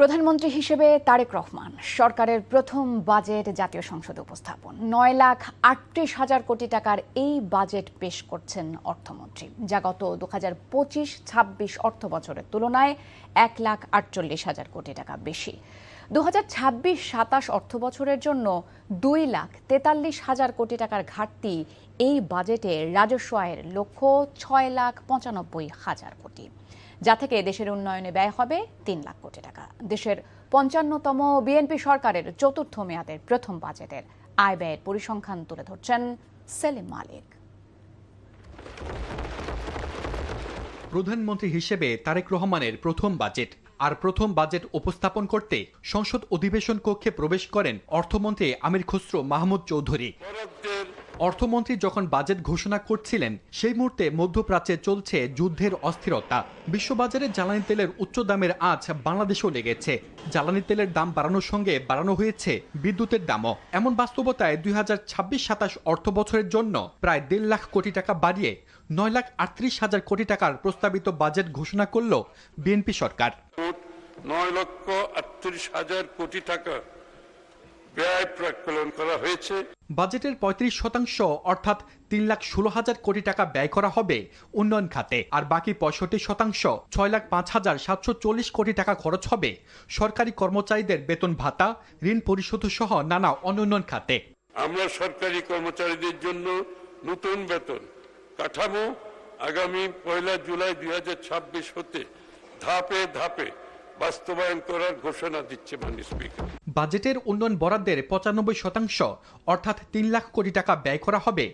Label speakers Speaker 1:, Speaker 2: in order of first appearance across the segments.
Speaker 1: প্রধানমন্ত্রী হিসেবে তারেক রহমান সরকারের প্রথম বাজেট জাতীয় সংসদে উপস্থাপন। 9,38,000 কোটি টাকার এই বাজেট পেশ করছেন অর্থমন্ত্রী, যা গত 2025-26 অর্থ বছরের তুলনায় 1,48,000 কোটি টাকা বেশি। 2026-27 অর্থ বছরের জন্য 2,43,000 কোটি টাকার ঘাটতি এই বাজেটে রাজস্ব আয়ের লক্ষ্য 6,95,000 কোটি, যা থেকে দেশের উন্নয়নে ব্যয় হবে 3 লাখ কোটি টাকা। দেশের 55তম বিএনপি সরকারের চতুর্থ মেয়াদের প্রথম বাজেটের আয় ব্যয়ের পরিসংখ্যান তুলে ধরছেন সেলিম মালিক।
Speaker 2: প্রধানমন্ত্রী হিসেবে তারেক রহমানের প্রথম বাজেট আর প্রথম বাজেট উপস্থাপন করতে সংসদ অধিবেশন কক্ষে প্রবেশ করেন অর্থমন্ত্রী আমির খসরু মাহমুদ চৌধুরী। অর্থমন্ত্রী যখন বাজেট ঘোষণা করছিলেন সেই মুহূর্তে মধ্যপ্রাচ্যে চলছে যুদ্ধের অস্থিরতা। বিশ্ববাজারে জ্বালানি তেলের উচ্চ দামের আঁচ বাংলাদেশেও লেগেছে। জ্বালানি তেলের দাম বাড়ানোর সঙ্গে বাড়ানো হয়েছে বিদ্যুতের দামও। এমন বাস্তবতায় 2026-27 অর্থ বছরের জন্য প্রায় 1.5 লাখ কোটি টাকা বাড়িয়ে 9,38,000 কোটি টাকার প্রস্তাবিত বাজেট ঘোষণা করল বিএনপি সরকার।
Speaker 3: 9,38,000 কোটি টাকা ব্যয় প্রাক্কলন করা হয়েছে।
Speaker 2: বাজেটের 35% অর্থাৎ 3,16,000 কোটি টাকা ব্যয় করা হবে উন্নয়ন খাতে, আর বাকি 65% 6,05,740 কোটি টাকা খরচ হবে সরকারি কর্মচারীদের বেতন ভাতা, ঋণ পরিশোধ সহ নানা অনুন্নয়ন খাতে।
Speaker 3: আমরা সরকারি কর্মচারীদের জন্য নতুন বেতন কাঠামো আগামী 1 জুলাই 2026 হতে ধাপে ধাপে বাস্তবায়ন করার ঘোষণা দিচ্ছে মাননীয় স্পিকার।
Speaker 2: বাজেটের উন্নয়ন বরাদ্দের 95% অর্থাৎ 3 লাখ কোটি টাকা ব্যয় করা হবে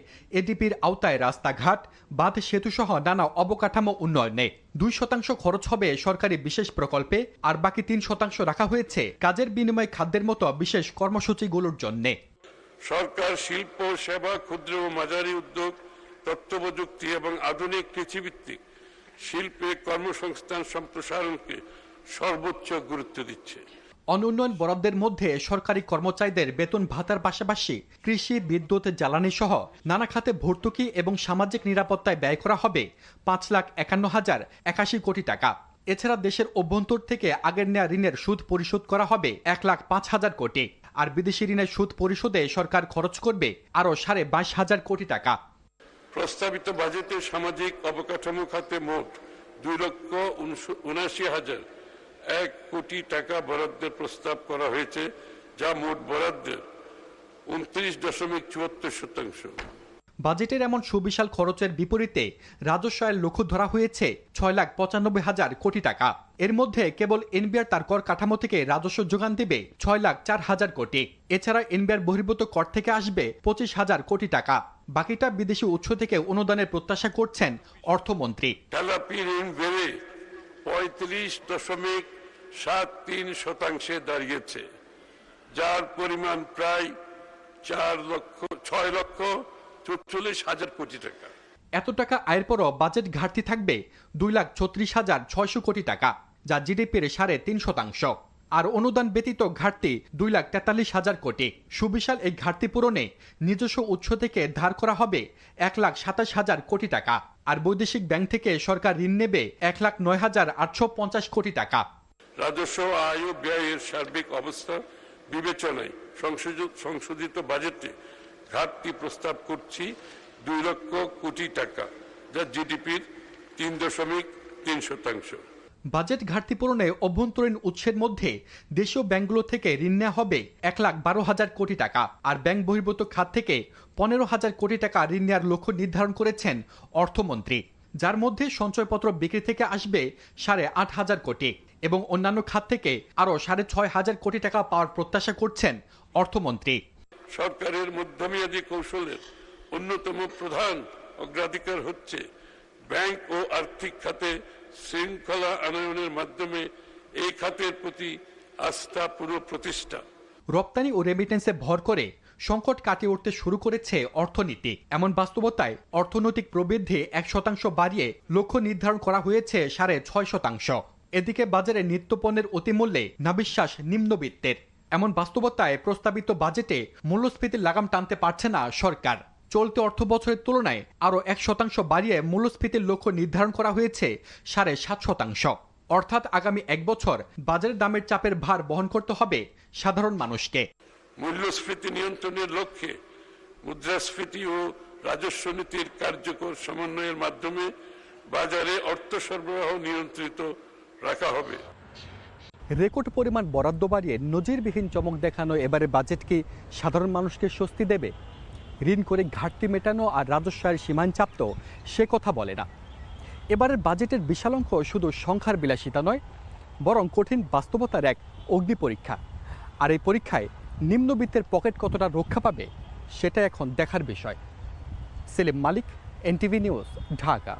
Speaker 2: এডিপির আওতায় রাস্তাঘাট, বাঁধ, সেতু সহ নানা অবকাঠামো উন্নয়নে। 2% খরচ হবে সরকারি বিশেষ প্রকল্পে, আর বাকি 3% রাখা হয়েছে কাজের বিনিময়ে খাদ্যের মতো বিশেষ কর্মসূচিগুলোর জন্য।
Speaker 3: সরকার শিল্প, সেবা, ক্ষুদ্র ও মাঝারি উদ্যোগ, তথ্য প্রযুক্তি এবং আধুনিক কৃষিভিত্তিক শিল্পে কর্মসংস্থান সম্প্রসারণকে সর্বোচ্চ গুরুত্ব দিচ্ছে।
Speaker 2: অনুন্নয়ন বরাদ্দের মধ্যে সরকারি কর্মচারীদের বেতন ভাতার পাশাপাশি কৃষি, বিদ্যুৎ, জ্বালানি সহ নানা খাতে ভর্তুকি এবং সামাজিক নিরাপত্তায় ব্যয় করা হবে 5,51,081 কোটি টাকা। এছাড়া দেশের অভ্যন্তর থেকে আগের নেওয়া ঋণের সুদ পরিশোধ করা হবে 1,05,000 কোটি, আর বিদেশি ঋণের সুদ পরিশোধে সরকার খরচ করবে আরও 22,500 কোটি টাকা।
Speaker 3: প্রস্তাবিত বাজেটে সামাজিক অবকাঠামো খাতে মোট 2,79,001 কোটি টাকা বরাদ্দের প্রস্তাব করা হয়েছে, যা মোট বরাদ্দের 29.74%।
Speaker 2: বাজেটের এমন সুবিশাল খরচের বিপরীতে রাজস্ব আয়ের লক্ষ্য ধরা হয়েছে 6,95,000 কোটি টাকা। এর মধ্যে কেবল এনবিআর তার কর কাঠামো থেকে রাজস্ব যোগান দেবে 6,04,000 কোটি। এছাড়া এনবিআর বহির্ভূত কর থেকে আসবে 25,000 কোটি টাকা। বাকিটা বিদেশি উৎস থেকে অনুদানের প্রত্যাশা করছেন অর্থমন্ত্রী।
Speaker 3: খেলাপি ঋণ বেড়ে 35.73% দাঁড়িয়েছে, যার পরিমাণ প্রায় 6,44,000 কোটি টাকা।
Speaker 2: এত টাকা আয়ের পরও বাজেট ঘাটতি থাকবে 2,36,600 কোটি টাকা, যা জিডিপির 3.5%। আর অনুদান ব্যতীত ঘাটতি 2,43,000 কোটি। সুবিশাল এই ঘাটতি পূরণে নিজস্ব উৎস থেকে ধার করা হবে 1,27,000 কোটি টাকা, আর বৈদেশিক ব্যাংক থেকে সরকার ঋণ নেবে 1,09,850 কোটি টাকা।
Speaker 3: রাজস্ব আয় ও ব্যয়ের সার্বিক অবস্থা বিবেচনায় সংশোধিত বাজেটে ঘাটতি প্রস্তাব করছি 2 লক্ষ কোটি টাকা, যা জিডিপির 3.3%।
Speaker 2: বাজেট ঘাটতি পূরণে অভ্যন্তরীণ উৎসের মধ্যে দেশীয় ব্যাংকগুলো থেকে ঋণ নেওয়া হবে 1,12,000 কোটি টাকা, আর ব্যাংক বহির্ভূত খাত থেকে 15,000 কোটি টাকা ঋণ নেওয়ার লক্ষ্য নির্ধারণ করেছেন অর্থমন্ত্রী, যার মধ্যে সঞ্চয়পত্র বিক্রি থেকে আসবে 8,500 কোটি এবং অন্যান্য খাত থেকে আরও 6,500 কোটি টাকা পাওয়ার প্রত্যাশা করছেন অর্থমন্ত্রী।
Speaker 3: সরকারের মধ্যমেয়াদী কৌশলের অন্যতম প্রধান অগ্রাধিকার হচ্ছে ব্যাংক ও আর্থিক খাতে শৃঙ্খলা আনয়নের মাধ্যমে এই খাতের প্রতি আস্থা পুনঃপ্রতিষ্ঠা।
Speaker 2: রপ্তানি ও রেমিটেন্সে ভর করে সংকট কাটিয়ে উঠতে শুরু করেছে অর্থনীতি। এমন বাস্তবতায় অর্থনৈতিক প্রবৃদ্ধি 1% বাড়িয়ে লক্ষ্য নির্ধারণ করা হয়েছে 6.5%। এদিকে বাজারে নিত্যপণ্যের অতিমূল্যে নাবিশ্বাস নিম্নবিত্তের। এমন বাস্তবতায় প্রস্তাবিত বাজেটে মূল্যস্ফীতির লাগাম টানতে পারছে না সরকার। চলতি অর্থ বছরের তুলনায় আরও 1% বাড়িয়ে মূল্যস্ফীতির লক্ষ্য নির্ধারণ করা হয়েছে 7.5%। অর্থাৎ আগামী 1 বছর বাজারের দামের চাপের ভার বহন করতে হবে সাধারণ মানুষকে।
Speaker 3: মূল্যস্ফীতি নিয়ন্ত্রণের লক্ষ্যে মুদ্রাস্ফীতি ও রাজস্ব নীতির কার্যকর সমন্বয়ের মাধ্যমে বাজারে অর্থ সরবরাহ নিয়ন্ত্রিত রাখা হবে।
Speaker 2: রেকর্ড পরিমাণ বরাদ্দ বাড়িয়ে নজিরবিহীন চমক দেখানো এবারে বাজেট কি সাধারণ মানুষকে স্বস্তি দেবে? ঋণ করে ঘাটতি মেটানো আর রাজস্বের সীমান চাপ তো সে কথা বলে না। এবারের বাজেটের বিশাল অঙ্ক শুধু সংখ্যার বিলাসিতা নয়, বরং কঠিন বাস্তবতার এক অগ্নি পরীক্ষা। আর এই পরীক্ষায় নিম্নবিত্তের পকেট কতটা রক্ষা পাবে সেটা এখন দেখার বিষয়। সেলিম মালিক, NTV নিউজ, ঢাকা।